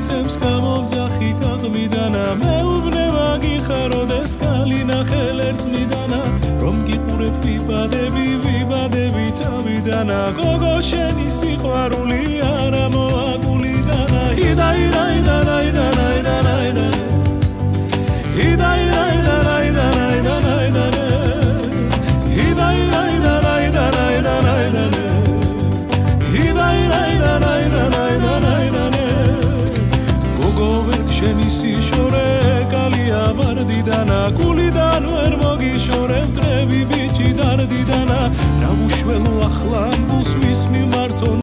მიცემს გამომძახი გაღვიდანა მეუბნე მაგიხაროდეს კალინა ხელერწმიდანა რომ გიყურებ ვიბადები თავიდანა გოგო შენი სიყვარული არა მოაგულიდანა დidana გულიდან ვერ მოგიშორებ დრები ბიჭი დარდიდანა რა უშველო ახლა ამბულს